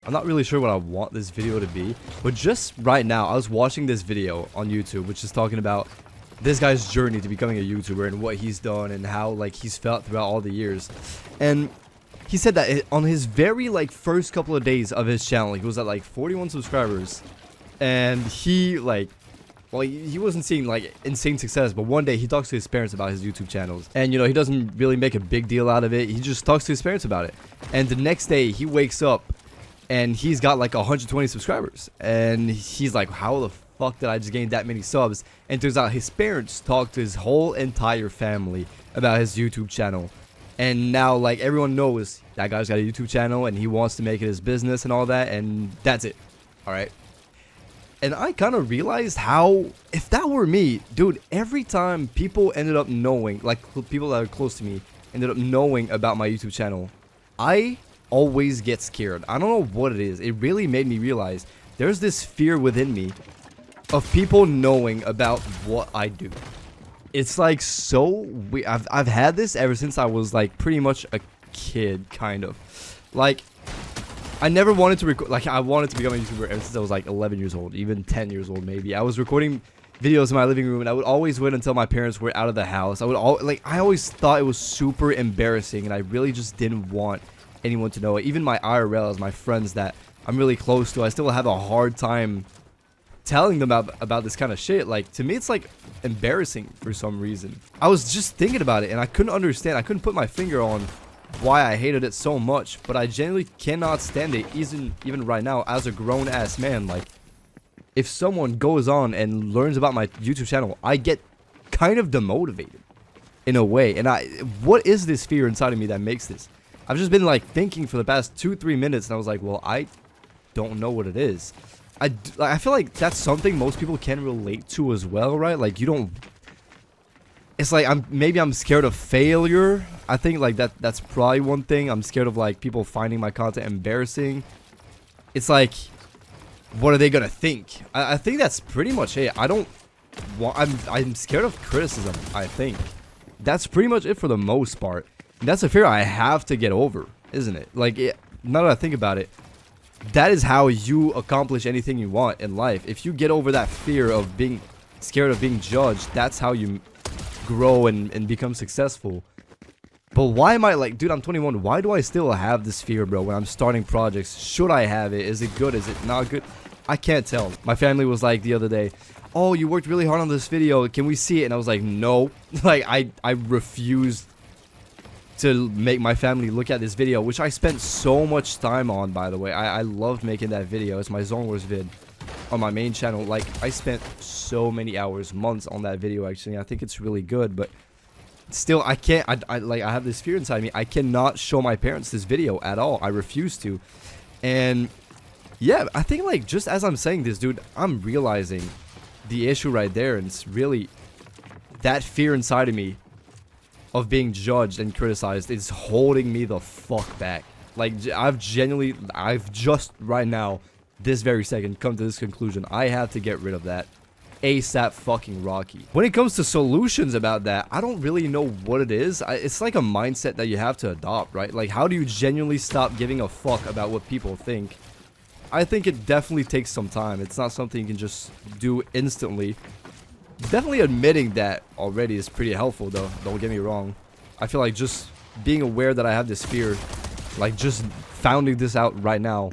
I'm not really sure what I want this video to be, but just right now, I was watching this video on YouTube, which is talking about this guy's journey to becoming a YouTuber and what he's done and how like he's felt throughout all the years. And he said that on his very like first couple of days of his channel, he was at like 41 subscribers, and he like, well, he wasn't seeing like insane success, but one day he talks to his parents about his YouTube channels, and you know, he doesn't really make a big deal out of it. He just talks to his parents about it, and the next day he wakes up and he's got like 120 subscribers, and he's like, how the fuck did I just gain that many subs? And turns out his parents talked to his whole entire family about his YouTube channel, and now like everyone knows that guy's got a YouTube channel and he wants to make it his business and all that, and that's it. All right. And I kind of realized how, if that were me, dude, every time people ended up knowing, like people that are close to me ended up knowing about my YouTube channel, I always get scared. I don't know what it is. It really made me realize there's this fear within me of people knowing about what I do. It's like so weird. I've had this ever since I was like pretty much a kid, kind of. Like, I never wanted to record, like I wanted to become a YouTuber ever since I was like 11 years old, even 10 years old maybe. I was recording videos in my living room, and I would always wait until my parents were out of the house. I always thought it was super embarrassing, and I really just didn't want anyone to know it. Even my IRLs, my friends that I'm really close to, I still have a hard time telling them about this kind of shit. Like, to me, it's like embarrassing for some reason. I was just thinking about it, and I couldn't understand. I couldn't put my finger on why I hated it so much, but I genuinely cannot stand it even right now as a grown-ass man. Like, if someone goes on and learns about my YouTube channel, I get kind of demotivated in a way. And what is this fear inside of me that makes this? I've just been like thinking for the past 2-3 minutes, and I was like, well, I don't know what it is. I feel like that's something most people can relate to as well, right? Like, you don't, it's like maybe I'm scared of failure. I think like that's probably one thing. I'm scared of like people finding my content embarrassing. It's like, what are they gonna think? I think that's pretty much it. I'm scared of criticism. I think that's pretty much it for the most part. And that's a fear I have to get over, isn't it? Like, now that I think about it, that is how you accomplish anything you want in life. If you get over that fear of being scared of being judged, that's how you grow and become successful. But why am I like, dude, I'm 21. Why do I still have this fear, bro, when I'm starting projects? Should I have it? Is it good? Is it not good? I can't tell. My family was like the other day, oh, you worked really hard on this video. Can we see it? And I was like, no. Like, I refused to make my family look at this video, which I spent so much time on, by the way. I loved making that video. It's my Zone Wars vid on my main channel. Like, I spent so many hours, months on that video, actually. I think it's really good, but still, I can't, I have this fear inside me. I cannot show my parents this video at all. I refuse to. And yeah, I think like just as I'm saying this, dude, I'm realizing the issue right there, and it's really that fear inside of me of being judged and criticized is holding me the fuck back. Like, I've just right now, this very second, come to this conclusion. I have to get rid of that ASAP fucking Rocky. When it comes to solutions about that, I don't really know what it is. It's like a mindset that you have to adopt, right? Like, how do you genuinely stop giving a fuck about what people think? I think it definitely takes some time. It's not something you can just do instantly. Definitely admitting that already is pretty helpful, though. Don't get me wrong. I feel like just being aware that I have this fear, like just finding this out right now,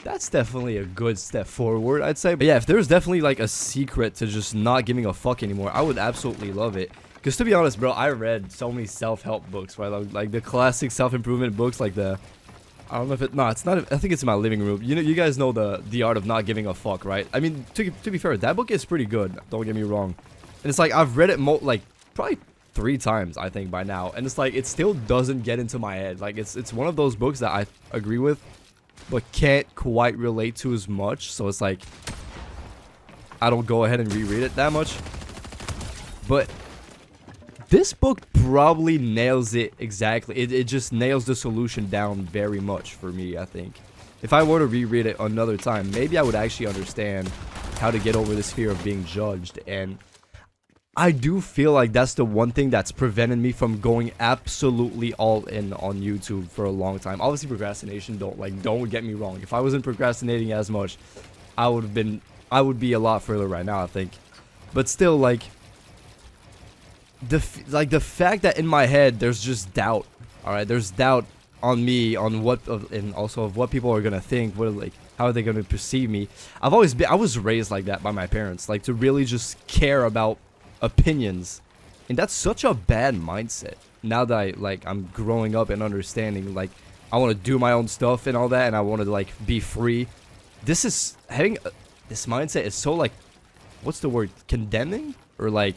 that's definitely a good step forward, I'd say. But yeah, if there's definitely like a secret to just not giving a fuck anymore, I would absolutely love it. Because to be honest, bro, I read so many self-help books, right? Like the classic self-improvement books, like I don't know if it's not, I think it's in my living room. You know, you guys know the art of not giving a fuck, right? I mean, to be fair, that book is pretty good. Don't get me wrong. And it's like, I've read it like probably 3 times, I think, by now. And it's like, it still doesn't get into my head. Like, it's one of those books that I agree with, but can't quite relate to as much. So it's like, I don't go ahead and reread it that much. But this book probably nails it exactly. It just nails the solution down very much for me, I think. If I were to reread it another time, maybe I would actually understand how to get over this fear of being judged. And I do feel like that's the one thing that's prevented me from going absolutely all in on YouTube for a long time. Obviously, procrastination, don't get me wrong. If I wasn't procrastinating as much, I would be a lot further right now, I think. But still, like the fact that in my head there's just doubt. All right, there's doubt on me, on what, and also of what people are gonna think. How are they gonna perceive me? I was raised like that by my parents, like to really just care about opinions, and that's such a bad mindset. Now that I'm growing up and understanding, like I want to do my own stuff and all that, and I want to like be free. This mindset is so like, what's the word? Condemning or like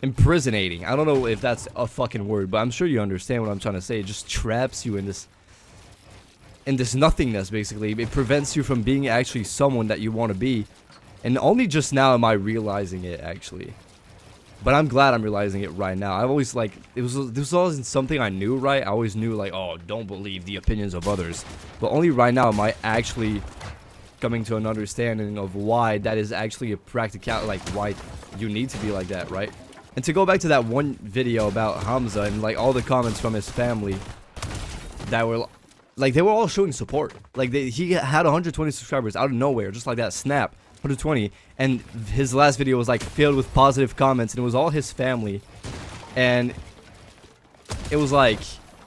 imprisonating. I don't know if that's a fucking word, but I'm sure you understand what I'm trying to say. It just traps you in this nothingness, basically. It prevents you from being actually someone that you want to be. And only just now am I realizing it, actually. But I'm glad I'm realizing it right now. I've always this was always something I knew, right? I always knew like, oh, don't believe the opinions of others. But only right now am I actually coming to an understanding of why that is actually a practical, like why you need to be like that, right? And to go back to that one video about Hamza and like all the comments from his family that were like, they were all showing support. Like he had 120 subscribers out of nowhere, just like that, snap, 120. And his last video was like filled with positive comments, and it was all his family. And it was like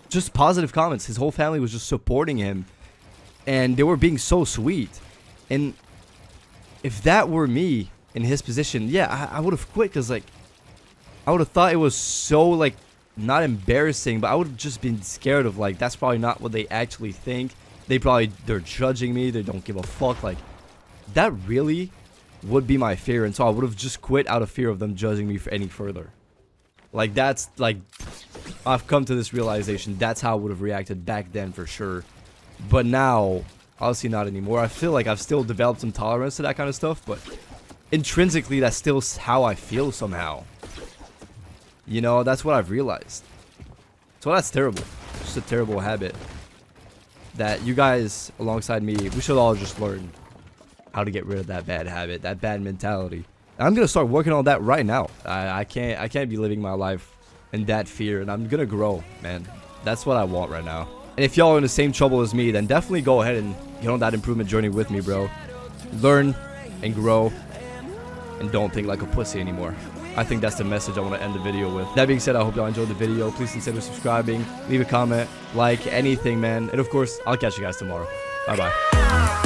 just positive comments. His whole family was just supporting him, and they were being so sweet. And if that were me in his position, yeah, I would have quit, because like I would have thought it was so like not embarrassing, but I would have just been scared of like, that's probably not what they actually think. They're judging me. They don't give a fuck. Like that really would be my fear, and so I would have just quit out of fear of them judging me for any further. Like that's like, I've come to this realization. That's how I would have reacted back then for sure. But now, obviously not anymore. I feel like I've still developed some tolerance to that kind of stuff, but intrinsically that's still how I feel somehow. You know, that's what I've realized. So that's terrible. Just a terrible habit that you guys alongside me, we should all just learn how to get rid of that bad habit, that bad mentality. And I'm gonna start working on that right now. I can't be living my life in that fear, and I'm gonna grow, man. That's what I want right now. And if y'all are in the same trouble as me, then definitely go ahead and get on that improvement journey with me, bro. Learn and grow, and don't think like a pussy anymore. I think that's the message I want to end the video with. That being said, I hope y'all enjoyed the video. Please consider subscribing, leave a comment, like, anything, man. And of course, I'll catch you guys tomorrow. Bye-bye.